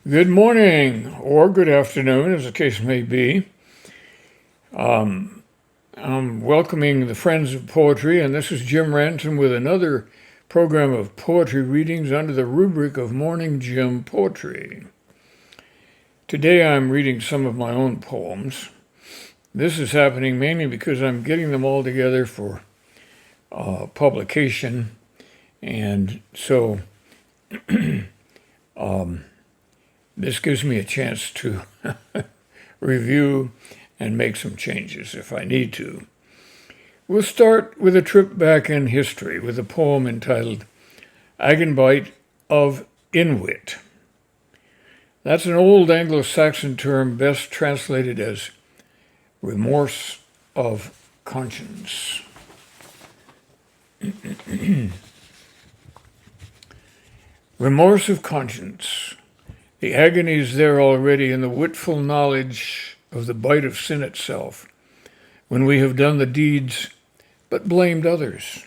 Good morning, or good afternoon, as the case may be. I'm welcoming the Friends of Poetry, and this is Jim Ransom with another program of poetry readings under the rubric of Morning Jim Poetry. Today I'm reading some of my own poems. This is happening mainly because I'm getting them all together for publication, and so this gives me a chance to review and make some changes if I need to. We'll start with a trip back in history with a poem entitled Agenbite of Inwit. That's an old Anglo-Saxon term best translated as remorse of conscience. Remorse of conscience. The agony is there already in the witful knowledge of the bite of sin itself, when we have done the deeds but blamed others,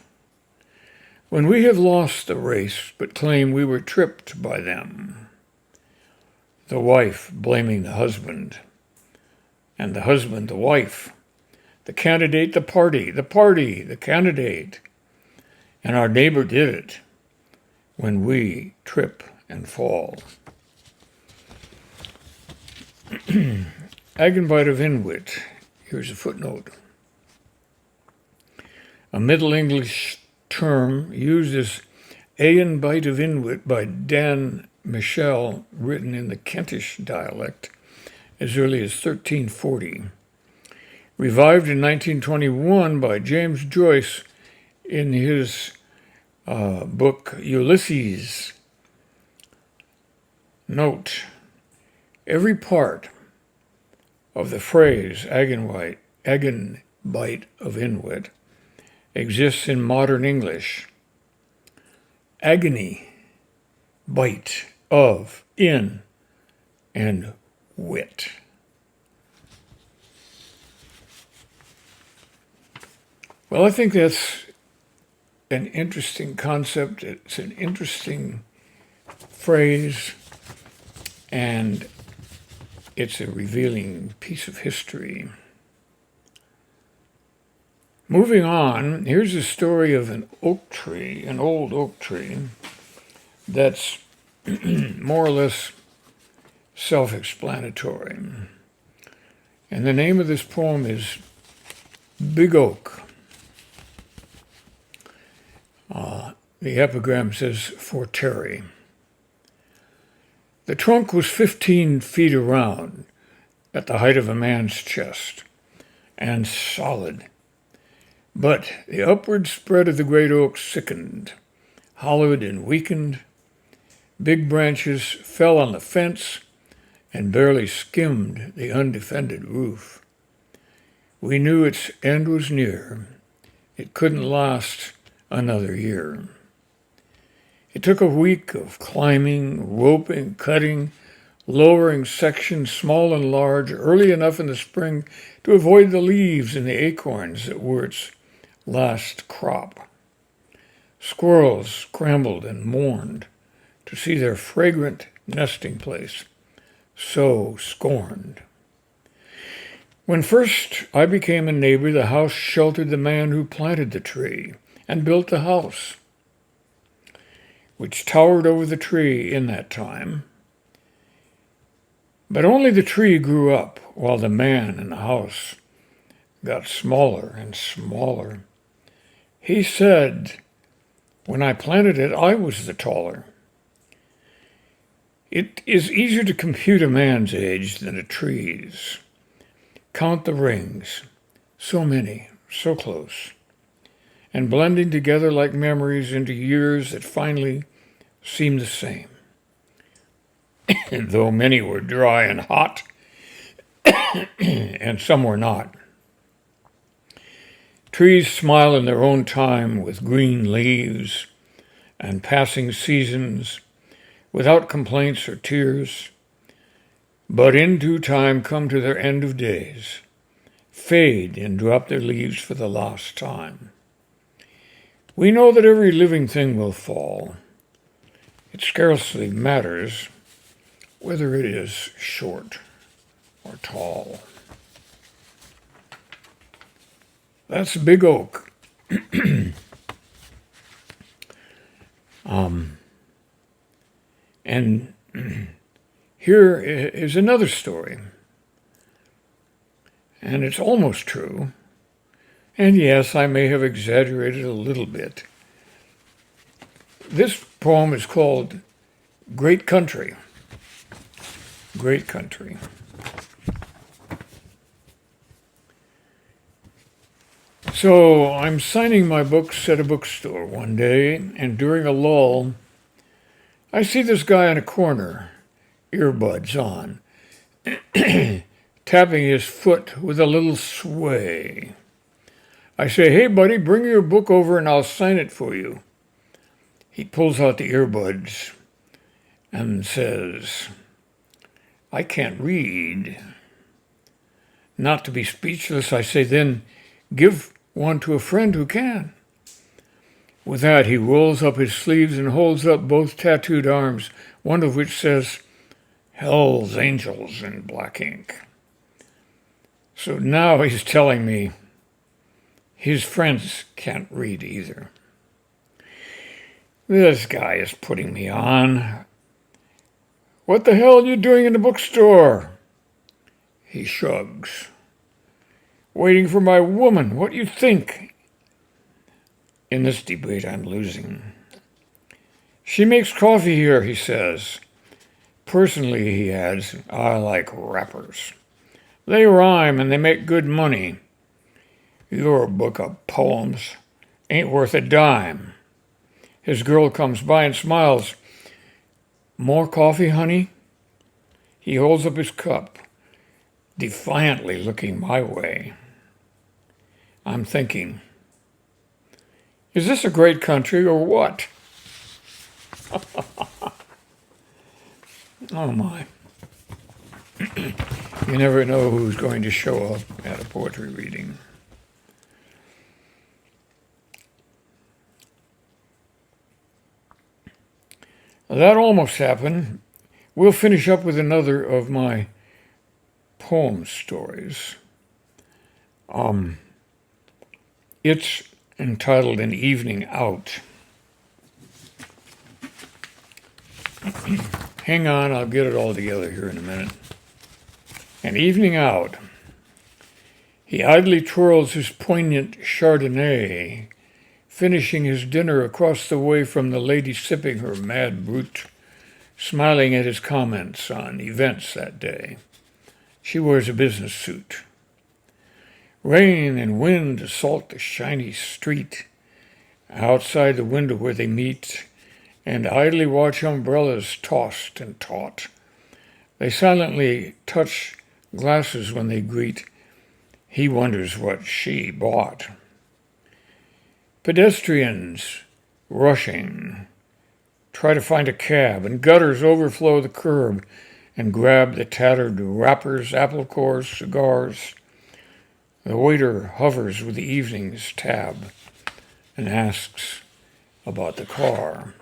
when we have lost the race but claim we were tripped by them, the wife blaming the husband, and the husband the wife, the candidate the party the candidate, and our neighbor did it when we trip and fall. Agenbite of Inwit. Here's a footnote. A Middle English term used as Agenbite of Inwit by Dan Michel, written in the Kentish dialect as early as 1340. Revived in 1921 by James Joyce in his book Ulysses. Note: every part of the phrase Agenbite of Inwit exists in modern English. Agony, bite of, in, and wit. Well, I think that's an interesting concept. It's an interesting phrase, and it's a revealing piece of history. Moving on, here's a story of an oak tree, an old oak tree, that's more or less self-explanatory. And the name of this poem is Big Oak. The epigram says, for Terry. The trunk was 15 feet around, at the height of a man's chest, and solid. But the upward spread of the great oak sickened, hollowed and weakened. Big branches fell on the fence and barely skimmed the undefended roof. We knew its end was near. It couldn't last another year. It took a week of climbing, roping, cutting, lowering sections small and large early enough in the spring to avoid the leaves and the acorns that were its last crop. Squirrels scrambled and mourned to see their fragrant nesting place so scorned. When first I became a neighbor, the house sheltered the man who planted the tree and built the house, which towered over the tree in that time. But only the tree grew up, while the man in the house got smaller and smaller. He said, when I planted it, I was the taller. It is easier to compute a man's age than a tree's. Count the rings, so many, so close, and blending together like memories into years that finally seem the same. Though many were dry and hot, and some were not. Trees smile in their own time with green leaves and passing seasons without complaints or tears, but in due time come to their end of days, fade and drop their leaves for the last time. We know that every living thing will fall. It scarcely matters whether it is short or tall. That's a big oak. And here is another story. And it's almost true. And yes, I may have exaggerated a little bit. This poem is called Great Country. Great Country. So I'm signing my books at a bookstore one day, and during a lull, I see this guy in a corner, earbuds on, tapping his foot with a little sway. I say, "Hey, buddy, bring your book over and I'll sign it for you." He pulls out the earbuds and says, "I can't read." Not to be speechless, I say, "Then give one to a friend who can." With that, he rolls up his sleeves and holds up both tattooed arms, one of which says, "Hell's Angels" in black ink. So now he's telling me his friends can't read either. This guy is putting me on. "What the hell are you doing in the bookstore?" He shrugs. "Waiting for my woman. What do you think?" In this debate, I'm losing. "She makes coffee here," he says. "Personally," he adds, "I like rappers. They rhyme and they make good money. Your book of poems ain't worth a dime." His girl comes by and smiles. "More coffee, honey?" He holds up his cup, defiantly looking my way. I'm thinking, is this a great country or what? Oh my. You never know who's going to show up at a poetry reading. That almost happened. We'll finish up with another of my poem stories. It's entitled An Evening Out. Hang on, I'll get it all together here in a minute. An evening out. He idly twirls his poignant Chardonnay, finishing his dinner across the way from the lady sipping her Mad Brut, smiling at his comments on events that day. She wears a business suit. Rain and wind assault the shiny street, outside the window where they meet, and idly watch umbrellas tossed and taut. They silently touch glasses when they greet. He wonders what she bought. Pedestrians rushing try to find a cab, and gutters overflow the curb and grab the tattered wrappers, apple cores, cigars. The waiter hovers with the evening's tab and asks about the car.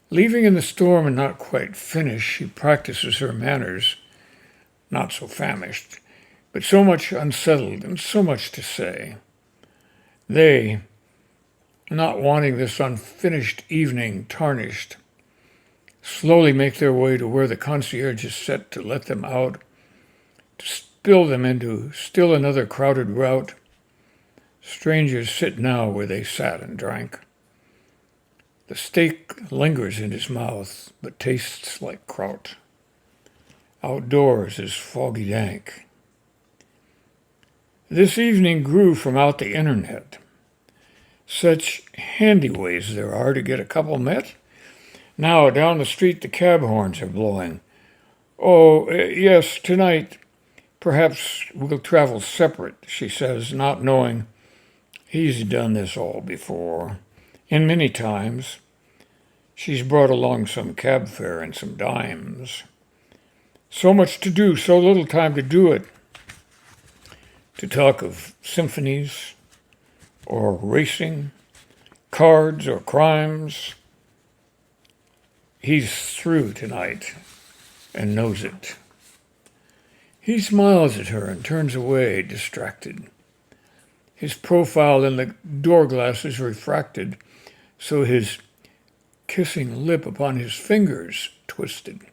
Leaving in the storm and not quite finished, she practices her manners, not so famished, but so much unsettled and so much to say. They, not wanting this unfinished evening tarnished, slowly make their way to where the concierge is set to let them out, to spill them into still another crowded route. Strangers sit now where they sat and drank. The steak lingers in his mouth, but tastes like kraut. Outdoors is foggy dank. This evening grew from out the internet. Such handy ways there are to get a couple met. Now down the street the cab horns are blowing. "Oh, yes, tonight. Perhaps we'll travel separate," she says, not knowing he's done this all before. And many times. She's brought along some cab fare and some dimes. So much to do, so little time to do it. To talk of symphonies, or racing, cards or crimes. He's through tonight, and knows it. He smiles at her and turns away, distracted. His profile in the door glass is refracted, so his kissing lip upon his fingers twisted.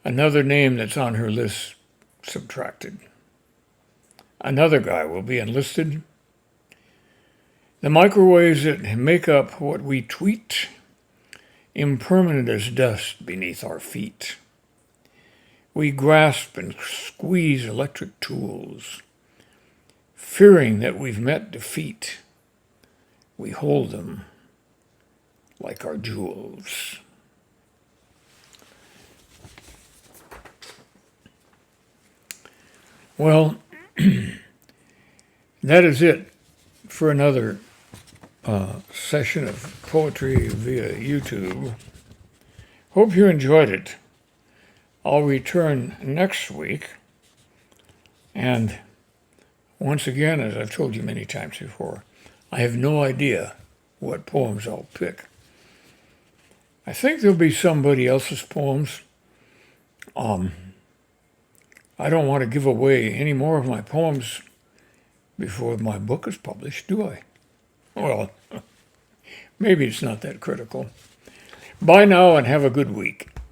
Another name that's on her list subtracted. Another guy will be enlisted. The microwaves that make up what we tweet, impermanent as dust beneath our feet. We grasp and squeeze electric tools, fearing that we've met defeat. We hold them like our jewels. Well, that is it for another session of poetry via YouTube. Hope you enjoyed it. I'll return next week. And once again, as I've told you many times before, I have no idea what poems I'll pick. I think there'll be somebody else's poems. I don't want to give away any more of my poems before my book is published, do I? Well, maybe it's not that critical. Bye now and have a good week.